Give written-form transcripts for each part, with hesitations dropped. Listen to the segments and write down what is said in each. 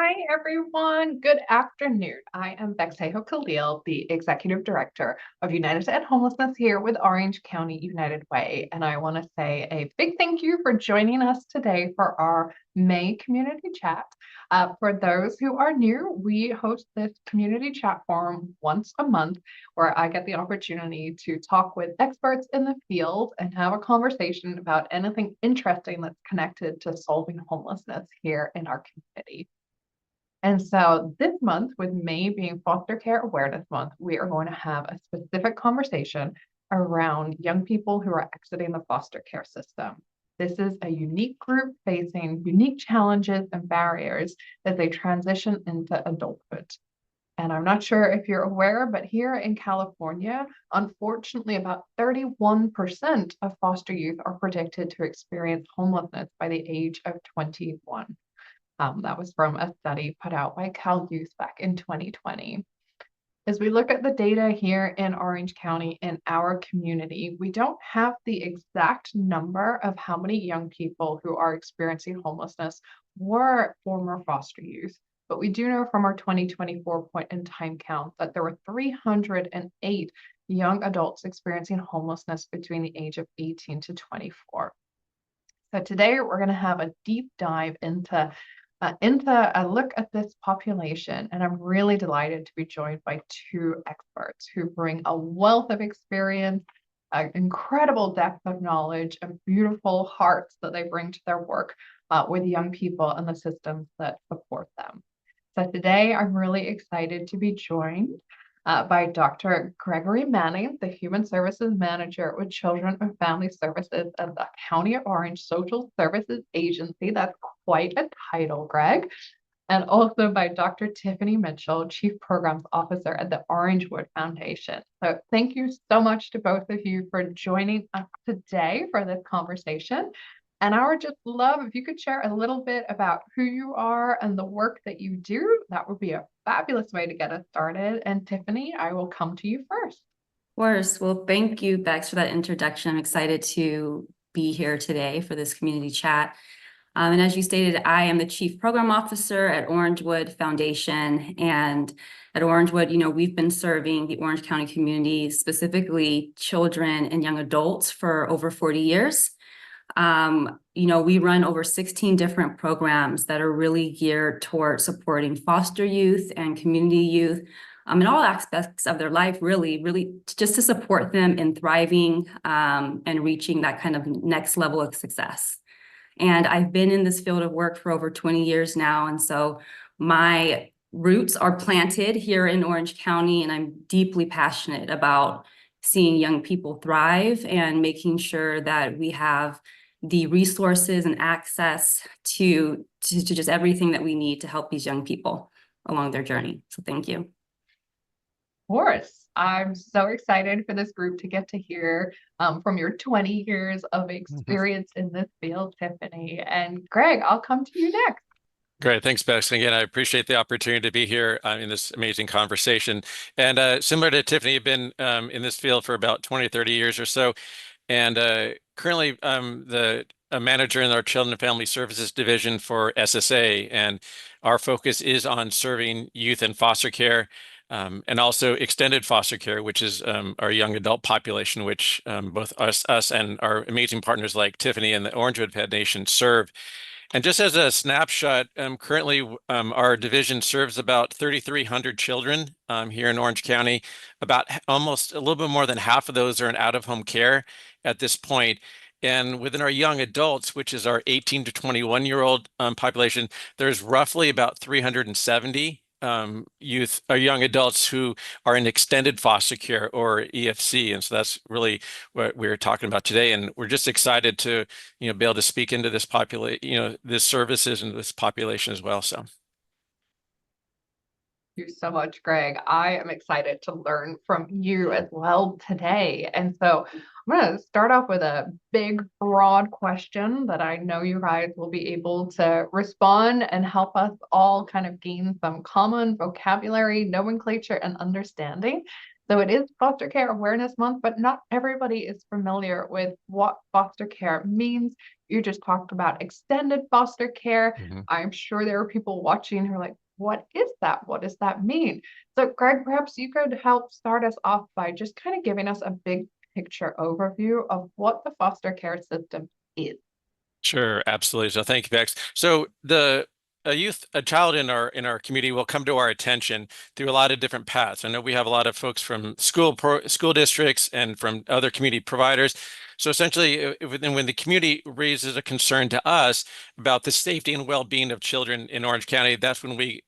Hi, everyone. Good afternoon. I am Becks Heyhoe-Khalil, the Executive Director of United End Homelessness here with Orange County United Way. And I want to say a big thank you for joining us today for our May community chat. For those who are new, we host this community chat forum once a month where I get the opportunity to talk with experts in the field and have a conversation about anything interesting that's connected to solving homelessness here in our community. And so this month, with May being Foster Care Awareness Month, we are going to have a specific conversation around young people who are exiting the foster care system. This is a unique group facing unique challenges and barriers as they transition into adulthood. And I'm not sure if you're aware, but here in California, unfortunately, about 31% of foster youth are predicted to experience homelessness by the age of 21. That was from a study put out by Cal Youth back in 2020. As we look at the data here in Orange County in our community, we don't have the exact number of how many young people who are experiencing homelessness were former foster youth, but we do know from our 2024 point in time count that there were 308 young adults experiencing homelessness between the age of 18 to 24. So today we're going to have a deep dive into a look at this population, and I'm really delighted to be joined by two experts who bring a wealth of experience, an incredible depth of knowledge, and beautiful hearts that they bring to their work with young people and the systems that support them. So today I'm really excited to be joined by Dr. Gregory Manning, the Human Services Manager with Children and Family Services of the County of Orange Social Services Agency. That's quite a title, Greg. And also by Dr. Tiffany Mitchell, Chief Programs Officer at the Orangewood Foundation. So thank you so much to both of you for joining us today for this conversation. And I would just love if you could share a little bit about who you are and the work that you do. That would be a fabulous way to get us started. And Tiffany, I will come to you first. Of course. Well, thank you, Bex, for that introduction. I'm excited to be here today for this community chat. And as you stated, I am the Chief Program Officer at Orangewood Foundation. And at Orangewood, we've been serving the Orange County community, specifically children and young adults, for over 40 years. We run over 16 different programs that are really geared towards supporting foster youth and community youth in all aspects of their life, really just to support them in thriving and reaching that kind of next level of success. And I've been in this field of work for over 20 years now. And so my roots are planted here in Orange County, and I'm deeply passionate about seeing young people thrive and making sure that we have the resources and access to just everything that we need to help these young people along their journey. So thank you. Of course. I'm so excited for this group to get to hear from your 20 years of experience in this field, Tiffany. And Greg, I'll come to you next. Great. Thanks, Bex. Again, I appreciate the opportunity to be here in this amazing conversation. And similar to Tiffany, I've been in this field for about 20, 30 years or so. And currently, a manager in our Children and Family Services Division for SSA. And our focus is on serving youth in foster care and also extended foster care, which is our young adult population, which both us and our amazing partners like Tiffany and the Orangewood Foundation serve. And just as a snapshot, currently our division serves about 3,300 children here in Orange County. About almost a little bit more than half of those are in out-of-home care at this point. And within our young adults, which is our 18 to 21-year-old population, there's roughly about 370 youth or young adults who are in extended foster care or EFC. And so that's really what we're talking about today. And we're just excited to, be able to speak into this this services and this population as well. So. Thank you so much, Greg. I am excited to learn from you as well today. And so I'm going to start off with a big, broad question that I know you guys will be able to respond and help us all kind of gain some common vocabulary, nomenclature, and understanding. So it is Foster Care Awareness Month, but not everybody is familiar with what foster care means. You just talked about extended foster care. Mhm. I'm sure there are people watching who are like, what is that? What does that mean? So Greg, perhaps you could help start us off by just kind of giving us a big picture overview of what the foster care system is. Sure, absolutely. So thank you, Bex. So a child in our community will come to our attention through a lot of different paths. I know we have a lot of folks from school districts and from other community providers. So essentially, when the community raises a concern to us about the safety and well-being of children in Orange County, that's when we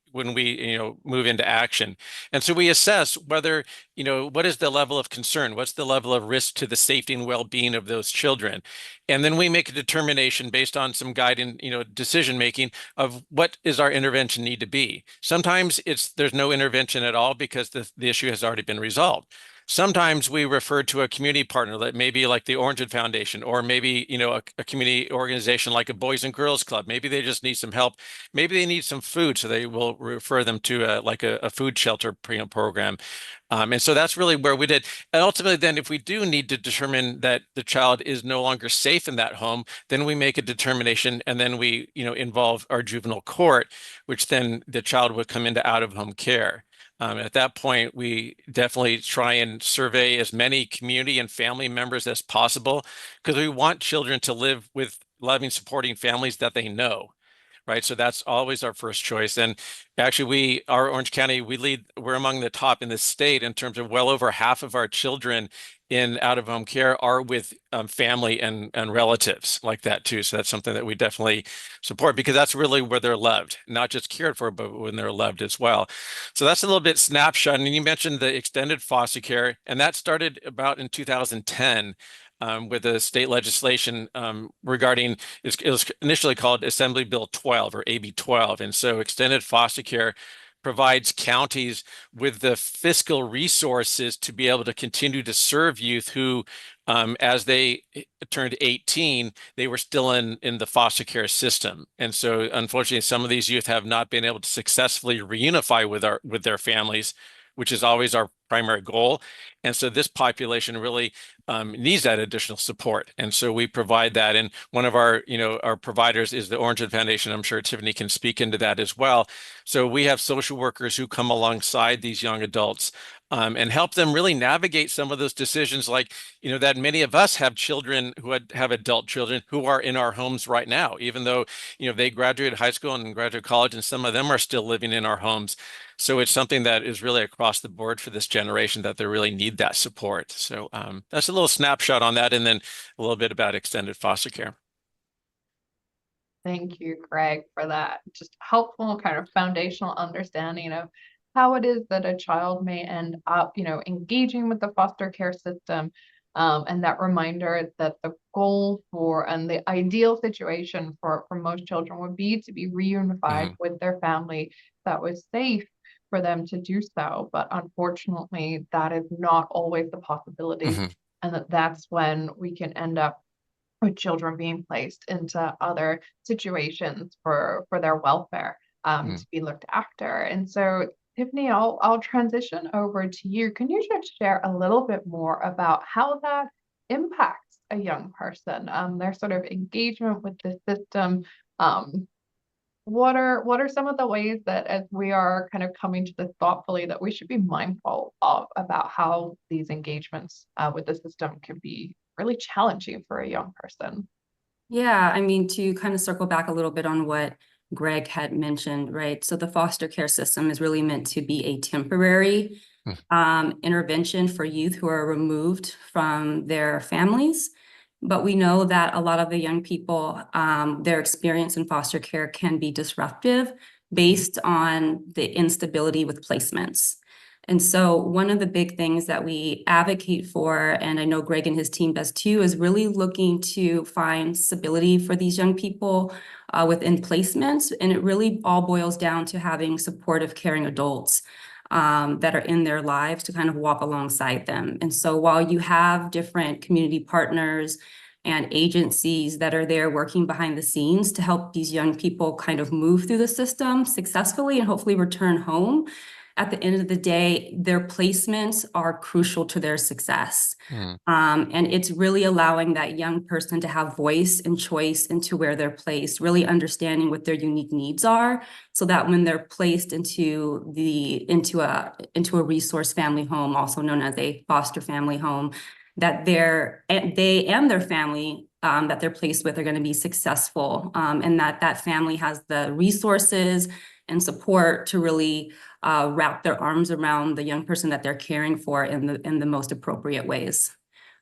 move into action. And so we assess whether, what is the level of concern? What's the level of risk to the safety and well-being of those children? And then we make a determination based on some guiding, decision making of what is our intervention need to be. Sometimes there's no intervention at all because the issue has already been resolved. Sometimes we refer to a community partner that may be like the Orangewood Foundation, or maybe, a community organization like a Boys and Girls Club. Maybe they just need some help. Maybe they need some food, so they will refer them to a food shelter program. And so that's really where we did. And ultimately, then, if we do need to determine that the child is no longer safe in that home, then we make a determination, and then we, involve our juvenile court, which then the child would come into out-of-home care. At that point, we definitely try and survey as many community and family members as possible, because we want children to live with loving, supporting families that they know. Right. So that's always our first choice. And actually, our Orange County, we're among the top in the state in terms of well over half of our children in out-of-home care are with family and relatives like that too. So that's something that we definitely support, because that's really where they're loved, not just cared for, but when they're loved as well. So that's a little bit snapshot. And you mentioned the extended foster care, and that started about in 2010. With the state legislation regarding, it was initially called Assembly Bill 12 or AB 12. And so extended foster care provides counties with the fiscal resources to be able to continue to serve youth who, as they turned 18, they were still in the foster care system. And so unfortunately, some of these youth have not been able to successfully reunify with their families, which is always our primary goal. And so this population really needs that additional support. And so we provide that. And one of our providers is the Orangewood Foundation. I'm sure Tiffany can speak into that as well. So we have social workers who come alongside these young adults and help them really navigate some of those decisions, like, that many of us have children who have adult children who are in our homes right now, even though, they graduated high school and graduated college, and some of them are still living in our homes. So it's something that is really across the board for this generation, that they really need that support. So that's a little snapshot on that, and then a little bit about extended foster care. Thank you, Greg, for that just helpful kind of foundational understanding of how it is that a child may end up, engaging with the foster care system. And that reminder that the goal for and the ideal situation for most children would be to be reunified with their family that was safe for them to do so. But unfortunately, that is not always the possibility. And that's when we can end up with children being placed into other situations for their welfare to be looked after. And so, Tiffany, I'll transition over to you. Can you just share a little bit more about how that impacts a young person, their sort of engagement with the system? What are some of the ways that, as we are kind of coming to this thoughtfully, that we should be mindful of about how these engagements with the system can be really challenging for a young person? Yeah, I mean, to kind of circle back a little bit on what Greg had mentioned, right? So the foster care system is really meant to be a temporary intervention for youth who are removed from their families. But we know that a lot of the young people, their experience in foster care can be disruptive based on the instability with placements. And so one of the big things that we advocate for, and I know Greg and his team does too, is really looking to find stability for these young people within placements. And it really all boils down to having supportive, caring adults that are in their lives to kind of walk alongside them. And so while you have different community partners and agencies that are there working behind the scenes to help these young people kind of move through the system successfully and hopefully return home, at the end of the day, their placements are crucial to their success. Mm. And it's really allowing that young person to have voice and choice into where they're placed, really understanding what their unique needs are, so that when they're placed into a resource family home, also known as a foster family home, that they and their family that they're placed with are going to be successful, and that family has the resources and support to really wrap their arms around the young person that they're caring for in the most appropriate ways.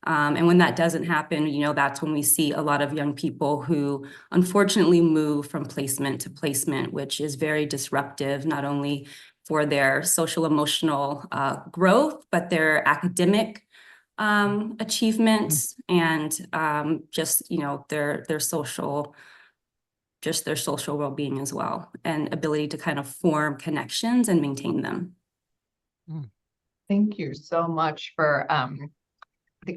And when that doesn't happen, that's when we see a lot of young people who unfortunately move from placement to placement, which is very disruptive, not only for their social emotional growth, but their academic achievements and just their social well-being as well, and ability to kind of form connections and maintain them. Thank you so much for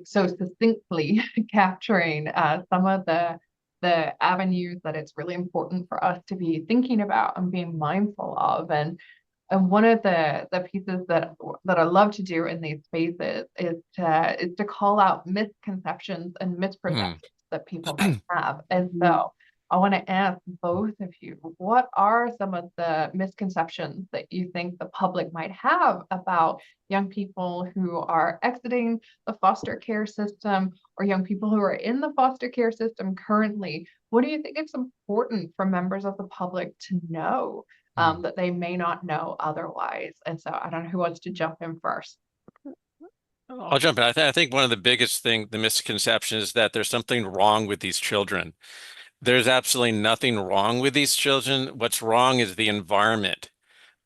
so succinctly capturing some of the avenues that it's really important for us to be thinking about and being mindful of. And one of the pieces that I love to do in these spaces is to call out misconceptions and misperceptions that people might have. And so I want to ask both of you, what are some of the misconceptions that you think the public might have about young people who are exiting the foster care system, or young people who are in the foster care system currently? What do you think it's important for members of the public to know that they may not know otherwise? And so I don't know who wants to jump in first. I'll jump in. I think one of the biggest the misconception is that there's something wrong with these children. There's absolutely nothing wrong with these children. What's wrong is the environment.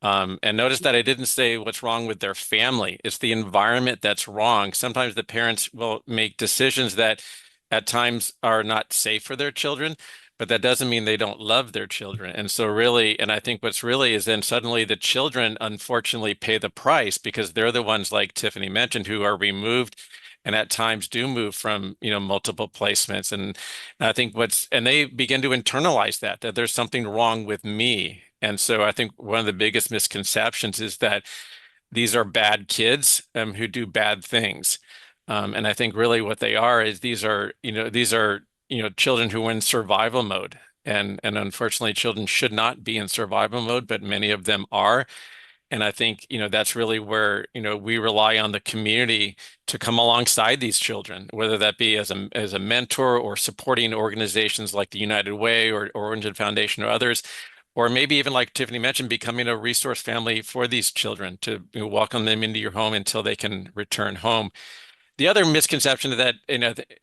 And notice that I didn't say what's wrong with their family. It's the environment that's wrong. Sometimes the parents will make decisions that at times are not safe for their children, but that doesn't mean they don't love their children. And so really, and I think what's really is then suddenly the children unfortunately pay the price, because they're the ones, like Tiffany mentioned, who are removed and at times do move from, multiple placements. And I think and they begin to internalize that there's something wrong with me. And so I think one of the biggest misconceptions is that these are bad kids who do bad things. And I think really what they are is these are children who are in survival mode. And unfortunately, children should not be in survival mode, but many of them are. And I think, that's really where, we rely on the community to come alongside these children, whether that be as a mentor or supporting organizations like the United Way or Orangewood Foundation or others, or maybe even, like Tiffany mentioned, becoming a resource family for these children to welcome them into your home until they can return home. The other misconception that,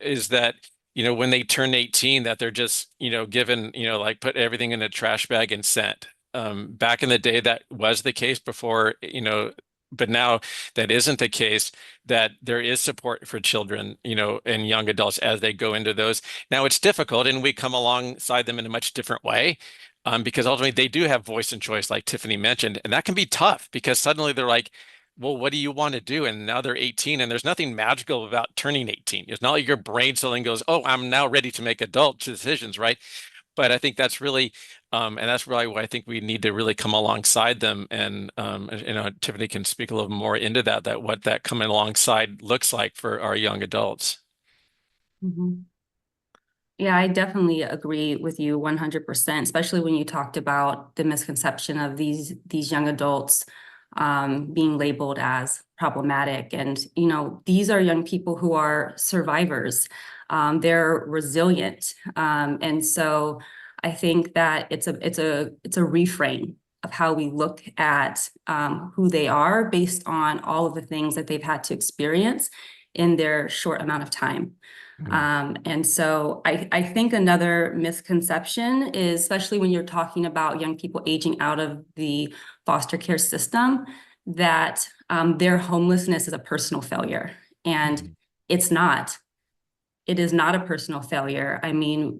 is that, when they turn 18, that they're just, given, like put everything in a trash bag and sent. Back in the day, that was the case before, but now that isn't the case, that there is support for children, and young adults as they go into those. Now it's difficult, and we come alongside them in a much different way. Because ultimately they do have voice and choice, like Tiffany mentioned, and that can be tough because suddenly they're like, well, what do you want to do? And now they're 18, and there's nothing magical about turning 18. It's not like your brain suddenly goes, oh, I'm now ready to make adult decisions, right? But I think that's really, and that's really why I think we need to really come alongside them. And, Tiffany can speak a little more into that what that coming alongside looks like for our young adults. Mm-hmm. Yeah, I definitely agree with you 100%, especially when you talked about the misconception of these young adults being labeled as problematic. And, these are young people who are survivors. They're resilient. And so I think that it's a reframe of how we look at who they are based on all of the things that they've had to experience in their short amount of time. And so I think another misconception is, especially when you're talking about young people aging out of the foster care system, that their homelessness is a personal failure. And it's not. It is not a personal failure. I mean,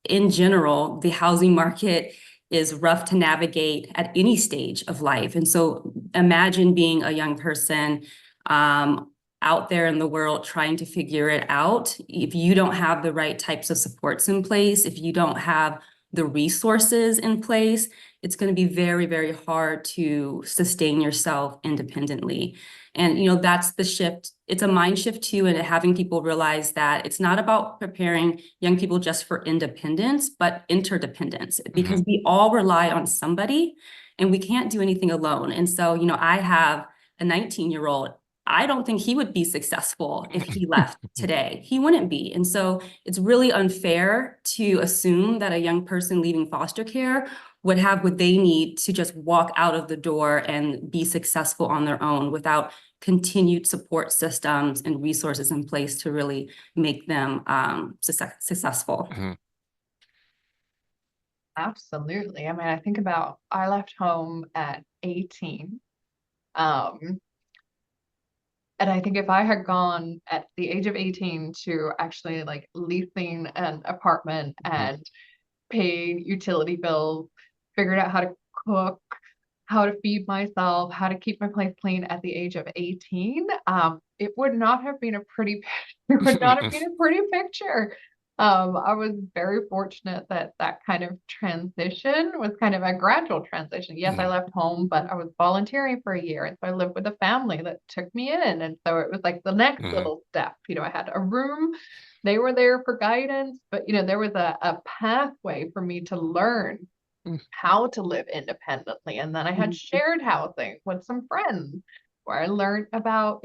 in general, the housing market is rough to navigate at any stage of life. And so imagine being a young person out there in the world trying to figure it out. If you don't have the right types of supports in place, if you don't have the resources in place, it's going to be very, very hard to sustain yourself independently. And, that's the shift. It's a mind shift too, and having people realize that it's not about preparing young people just for independence, but interdependence, because we all rely on somebody and we can't do anything alone. And so, I have a 19-year-old. I don't think he would be successful if he left today. He wouldn't be. And so it's really unfair to assume that a young person leaving foster care would have what they need to just walk out of the door and be successful on their own without continued support systems and resources in place to really make them successful. Absolutely. I mean, I left home at 18. And I think if I had gone at the age of 18 to actually like leasing an apartment and paying utility bills, figured out how to cook, how to feed myself, how to keep my place clean at the age of 18, it would not have been a pretty it would not have been a pretty picture. I was very fortunate that that kind of transition was kind of a gradual transition. Yes, I left home, but I was volunteering for a year. And so I lived with a family that took me in. And so it was like the next little step. I had a room, they were there for guidance, but there was a pathway for me to learn how to live independently. And then I had shared housing with some friends where I learned about,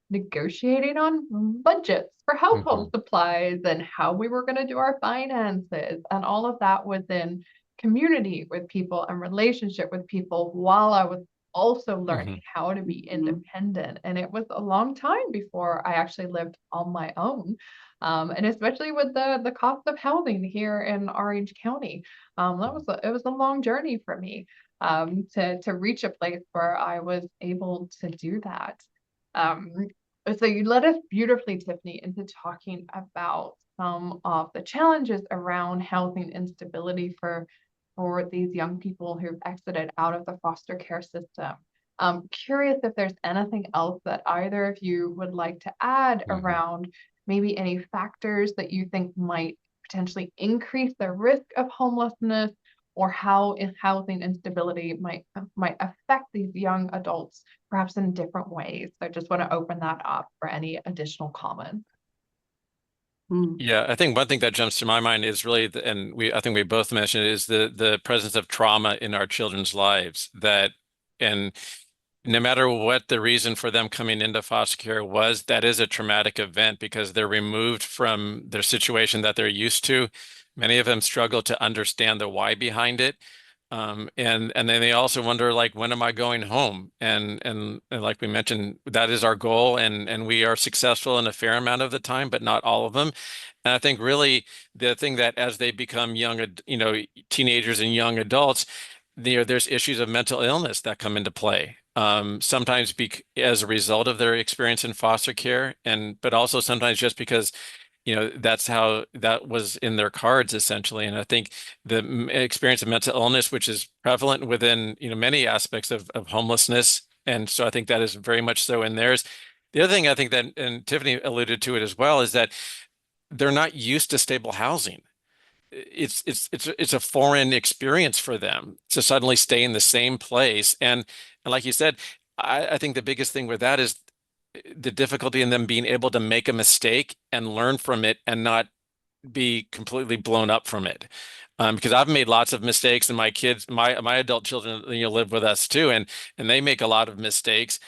negotiating on budgets for household supplies and how we were going to do our finances. And all of that was in community with people and relationship with people while I was also learning how to be independent. And it was a long time before I actually lived on my own. And especially with the cost of housing here in Orange County, it was a long journey for me to reach a place where I was able to do that. So you led us beautifully, Tiffany, into talking about some of the challenges around housing instability for these young people who've exited out of the foster care system. I'm curious if there's anything else that either of you would like to add around maybe any factors that you think might potentially increase the risk of homelessness, or how housing instability might affect these young adults, perhaps in different ways. So I just want to open that up for any additional comments. Yeah, I think one thing that jumps to my mind is really, I think we both mentioned it, is the presence of trauma in our children's lives. And no matter what the reason for them coming into foster care was, that is a traumatic event because they're removed from their situation that they're used to. Many of them struggle to understand the why behind it. And then they also wonder, like, when am I going home? And like we mentioned, that is our goal, and we are successful in a fair amount of the time, but not all of them. And I think really the thing that as they become teenagers and young adults, there's issues of mental illness that come into play. Sometimes as a result of their experience in foster care, but also sometimes just because that's how that was in their cards essentially. And I think the experience of mental illness, which is prevalent within many aspects of homelessness, and so I think that is very much so in theirs. The other thing I think that, and Tiffany alluded to it as well, is that they're not used to stable housing. It's a foreign experience for them to suddenly stay in the same place. And like you said, I think the biggest thing with that is the difficulty in them being able to make a mistake and learn from it and not be completely blown up from it. Because I've made lots of mistakes, and my kids, my adult children, live with us too, and they make a lot of mistakes,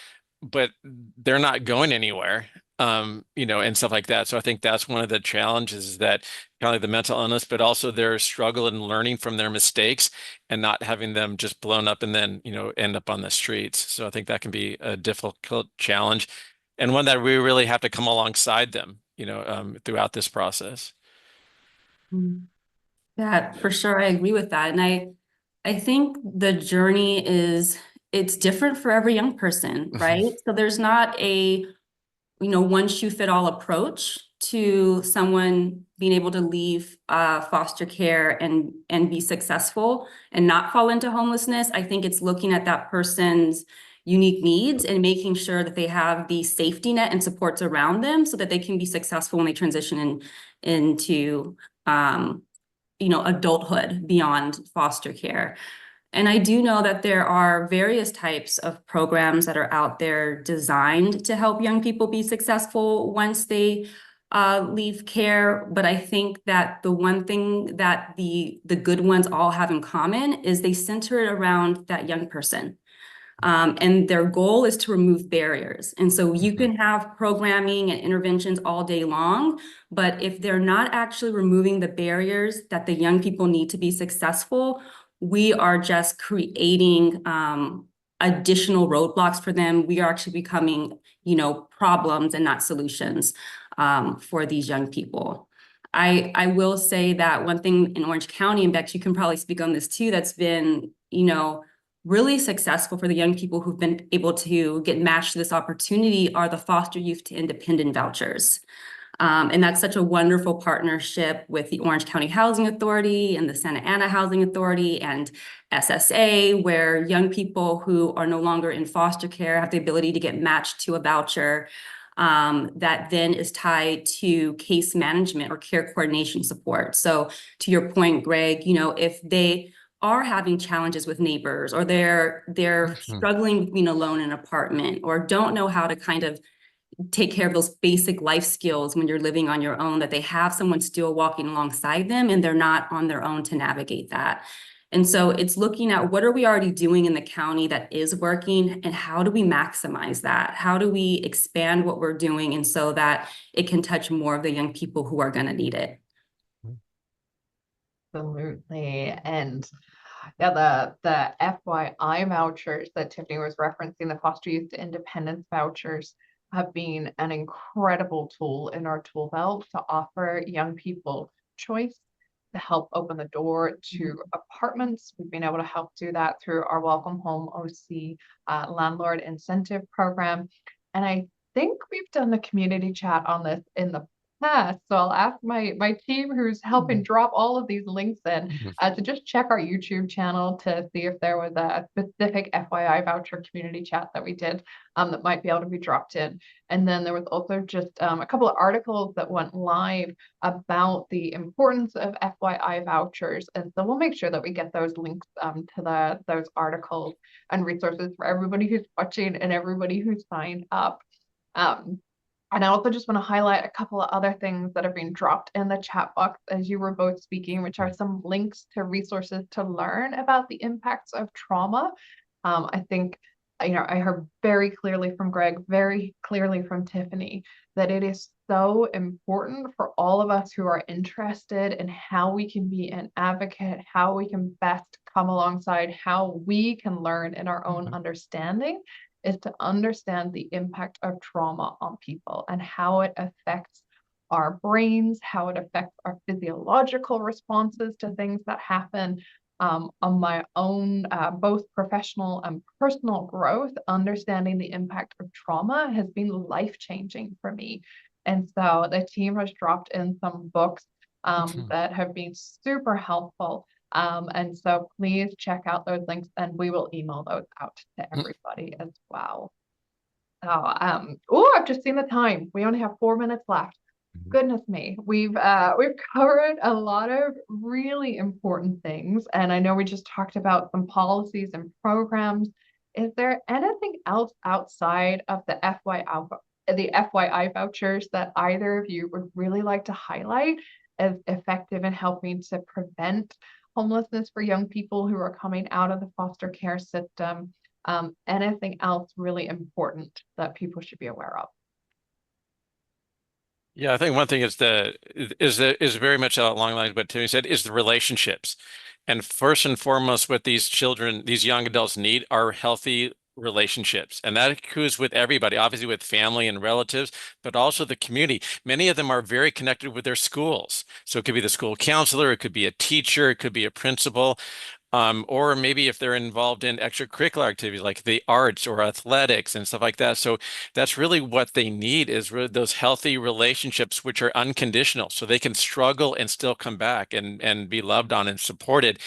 but they're not going anywhere. And stuff like that. So I think that's one of the challenges, is that kind of like the mental illness, but also their struggle in learning from their mistakes and not having them just blown up and then, end up on the streets. So I think that can be a difficult challenge, and one that we really have to come alongside them, throughout this process. Yeah, for sure. I agree with that. And I think the journey it's different for every young person, right? So there's not a one shoe fit all approach to someone being able to leave foster care and be successful and not fall into homelessness. I think it's looking at that person's unique needs and making sure that they have the safety net and supports around them so that they can be successful when they transition into adulthood beyond foster care. And I do know that there are various types of programs that are out there designed to help young people be successful once they leave care. But I think that the one thing that the good ones all have in common is they center it around that young person. And their goal is to remove barriers. And so you can have programming and interventions all day long, but if they're not actually removing the barriers that the young people need to be successful, we are just creating additional roadblocks for them. We are actually becoming, problems and not solutions for these young people. I will say that one thing in Orange County, and Bex, you can probably speak on this too, that's been, really successful for the young people who've been able to get matched to this opportunity are the foster youth to independent vouchers. And that's such a wonderful partnership with the Orange County Housing Authority and the Santa Ana Housing Authority and SSA, where young people who are no longer in foster care have the ability to get matched to a voucher that then is tied to case management or care coordination support. So to your point, Greg, if they are having challenges with neighbors, or they're struggling with being alone in an apartment, or don't know how to kind of take care of those basic life skills when you're living on your own, that they have someone still walking alongside them and they're not on their own to navigate that. And so it's looking at what are we already doing in the county that is working, and how do we maximize that? How do we expand what we're doing, and so that it can touch more of the young people who are going to need it? Absolutely. And yeah, the FYI vouchers that Tiffany was referencing, the foster youth to independence vouchers, have been an incredible tool in our tool belt to offer young people choice, to help open the door to apartments. We've been able to help do that through our Welcome Home OC landlord incentive program. And I think we've done the community chat on this in the past. So I'll ask my team who's helping drop all of these links in to just check our YouTube channel to see if there was a specific FYI voucher community chat that we did that might be able to be dropped in. And then there was also just a couple of articles that went live about the importance of FYI vouchers. And so we'll make sure that we get those links to those articles and resources for everybody who's watching and everybody who's signed up. And I also just want to highlight a couple of other things that have been dropped in the chat box as you were both speaking, which are some links to resources to learn about the impacts of trauma. I think, I heard very clearly from Greg, very clearly from Tiffany, that it is so important for all of us who are interested in how we can be an advocate, how we can best come alongside, how we can learn in our own understanding, is to understand the impact of trauma on people and how it affects our brains, how it affects our physiological responses to things that happen. On my own, both professional and personal growth, understanding the impact of trauma has been life-changing for me. And so the team has dropped in some books that have been super helpful. And so please check out those links, and we will email those out to everybody as well. So, I've just seen the time. We only have 4 minutes left. Goodness me, we've covered a lot of really important things, and I know we just talked about some policies and programs. Is there anything else outside of the FYI vouchers that either of you would really like to highlight as effective in helping to prevent homelessness for young people who are coming out of the foster care system? Anything else really important that people should be aware of? Yeah, I think one thing is very much along the lines of what Timmy said, is the relationships. And first and foremost, what these children, these young adults need are healthy relationships. And that includes with everybody, obviously with family and relatives, but also the community. Many of them are very connected with their schools. So it could be the school counselor, it could be a teacher, it could be a principal. Or maybe if they're involved in extracurricular activities like the arts or athletics and stuff like that. So that's really what they need, is really those healthy relationships, which are unconditional, so they can struggle and still come back and be loved on and supported.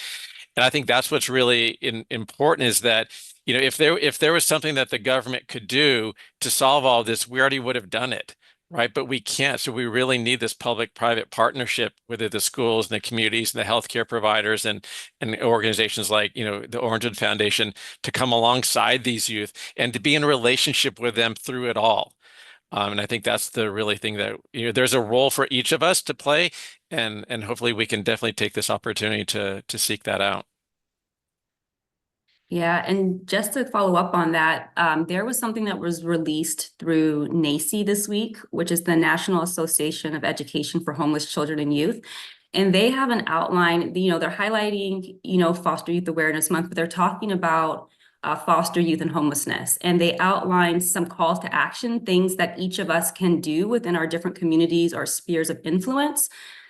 And I think that's what's really important, is that, if there was something that the government could do to solve all this, we already would have done it. right? But we can't. So we really need this public-private partnership, whether the schools and the communities and the healthcare providers and organizations like, the Orangewood Foundation to come alongside these youth and to be in a relationship with them through it all. And I think that's the really thing that, there's a role for each of us to play, and hopefully we can definitely take this opportunity to seek that out. Yeah, and just to follow up on that, there was something that was released through NACY this week, which is the National Association of Education for Homeless Children and Youth. And they have an outline, they're highlighting, Foster Youth Awareness Month, but they're talking about foster youth and homelessness. And they outline some calls to action, things that each of us can do within our different communities or spheres of influence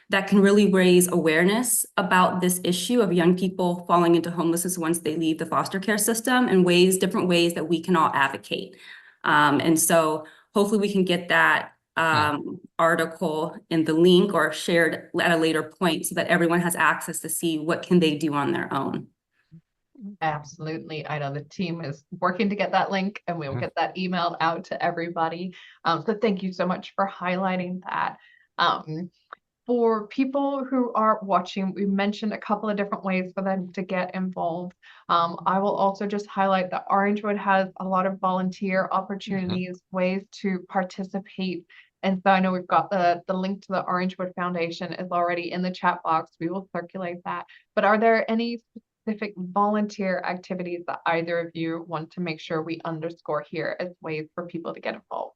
that can really raise awareness about this issue of young people falling into homelessness once they leave the foster care system, and different ways that we can all advocate. And so hopefully we can get that article in the link or shared at a later point so that everyone has access to see what can they do on their own. Absolutely. I know the team is working to get that link, and we'll get that emailed out to everybody. So thank you so much for highlighting that. For people who are watching, we mentioned a couple of different ways for them to get involved. I will also just highlight that Orangewood has a lot of volunteer opportunities, ways to participate. And so I know we've got the link to the Orangewood Foundation is already in the chat box. We will circulate that. But are there any specific volunteer activities that either of you want to make sure we underscore here as ways for people to get involved?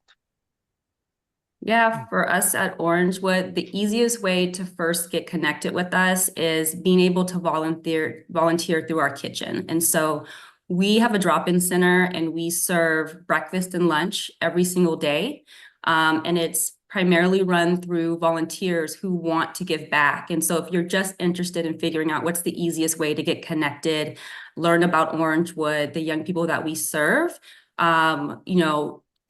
Yeah, for us at Orangewood, the easiest way to first get connected with us is being able to volunteer through our kitchen. And so we have a drop-in center, and we serve breakfast and lunch every single day. And it's primarily run through volunteers who want to give back. And so if you're just interested in figuring out what's the easiest way to get connected, learn about Orangewood, the young people that we serve,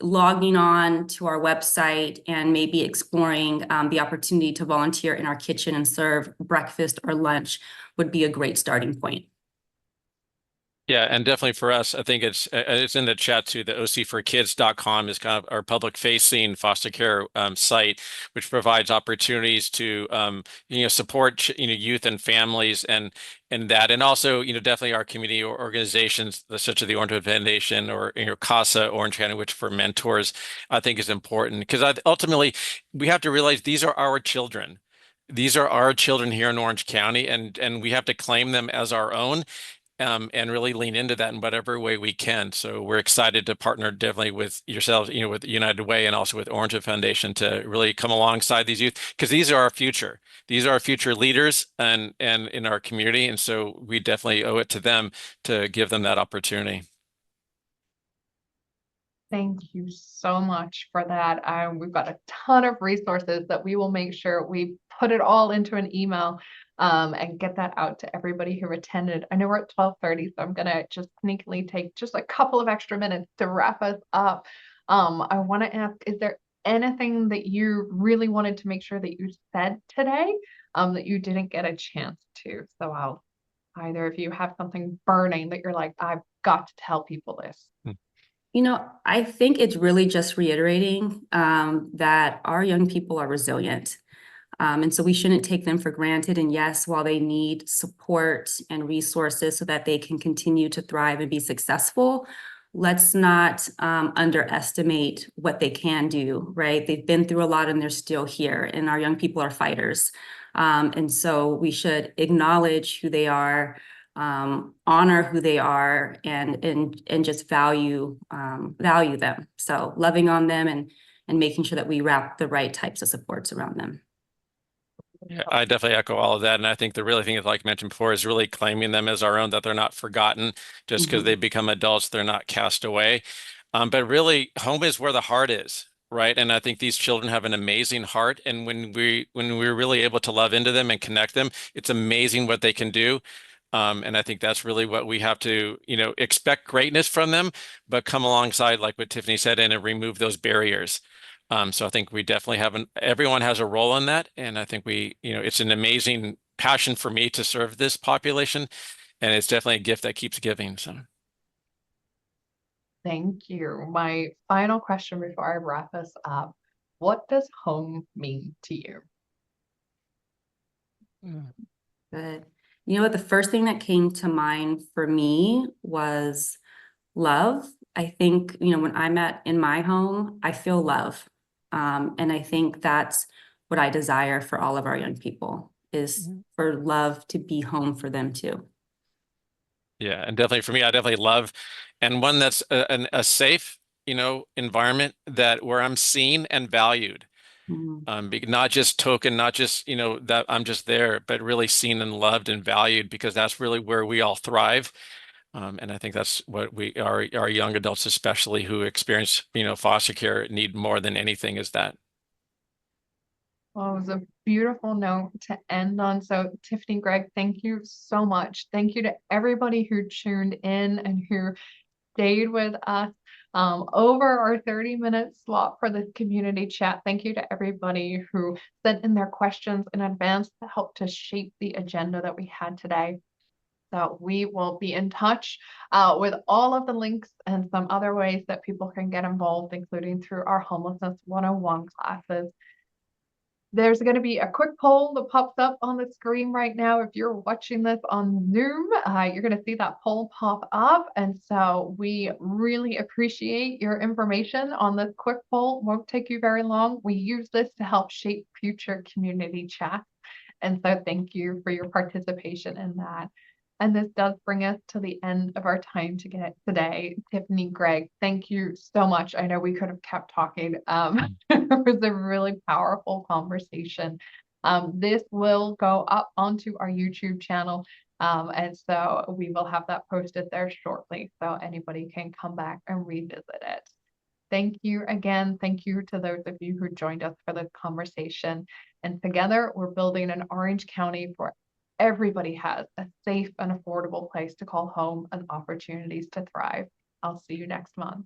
logging on to our website and maybe exploring the opportunity to volunteer in our kitchen and serve breakfast or lunch would be a great starting point. Yeah, and definitely for us, I think it's in the chat too. The ocforkids.com is kind of our public facing foster care site, which provides opportunities to support youth and families and that, and also definitely our community organizations such as the Orangewood Foundation or CASA Orange County, which for mentors I think is important, because ultimately we have to realize these are our children. These are our children here in Orange County, and we have to claim them as our own. And really lean into that in whatever way we can. So we're excited to partner definitely with yourselves, with United Way and also with Orangewood Foundation to really come alongside these youth, because these are our future. These are our future leaders and in our community. And so we definitely owe it to them to give them that opportunity. Thank you so much for that. We've got a ton of resources that we will make sure we put it all into an email and get that out to everybody who attended. I know we're at 12:30, so I'm gonna just sneakily take just a couple of extra minutes to wrap us up. I want to ask, is there anything that you really wanted to make sure that you said today that you didn't get a chance to? So either of you have something burning that you're like, I've got to tell people this. I think it's really just reiterating that our young people are resilient. And so we shouldn't take them for granted. And yes, while they need support and resources so that they can continue to thrive and be successful, let's not underestimate what they can do, right? They've been through a lot and they're still here, and our young people are fighters. And so we should acknowledge who they are, honor who they are, and just value them. So loving on them and making sure that we wrap the right types of supports around them. Yeah, I definitely echo all of that. And I think the really thing, like I mentioned before, is really claiming them as our own, that they're not forgotten just because they become adults, they're not cast away. But really, home is where the heart is, right? And I think these children have an amazing heart. And when we're really able to love into them and connect them, it's amazing what they can do. And I think that's really what we have to, expect greatness from them, but come alongside, like what Tiffany said, and remove those barriers. So I think we definitely everyone has a role in that. And I think it's an amazing passion for me to serve this population. And it's definitely a gift that keeps giving. So. Thank you. My final question before I wrap us up. what does home mean to you? Good. You know what? The first thing that came to mind for me was love. I think, when I'm in my home, I feel love. And I think that's what I desire for all of our young people is for love to be home for them too. Yeah, and definitely for me, I definitely love, and one that's a safe, environment where I'm seen and valued. Mhm. Not just token, not just, that I'm just there, but really seen and loved and valued, because that's really where we all thrive. And I think that's what our young adults, especially who experience, foster care, need more than anything, is that. Well, it was a beautiful note to end on. So, Tiffany, Greg, thank you so much. Thank you to everybody who tuned in and who stayed with us over our 30-minute slot for the community chat. Thank you to everybody who sent in their questions in advance to help to shape the agenda that we had today. So we will be in touch with all of the links and some other ways that people can get involved, including through our Homelessness 101 classes. There's going to be a quick poll that pops up on the screen right now. If you're watching this on Zoom, you're going to see that poll pop up. And so we really appreciate your information on this quick poll. Won't take you very long. We use this to help shape future community chats. And so thank you for your participation in that. And this does bring us to the end of our time today. Tiffany, Greg, thank you so much. I know we could have kept talking. It was a really powerful conversation. This will go up onto our YouTube channel. And so we will have that posted there shortly, so anybody can come back and revisit it. Thank you again. Thank you to those of you who joined us for this conversation. And together, we're building an Orange County where everybody has a safe and affordable place to call home and opportunities to thrive. I'll see you next month.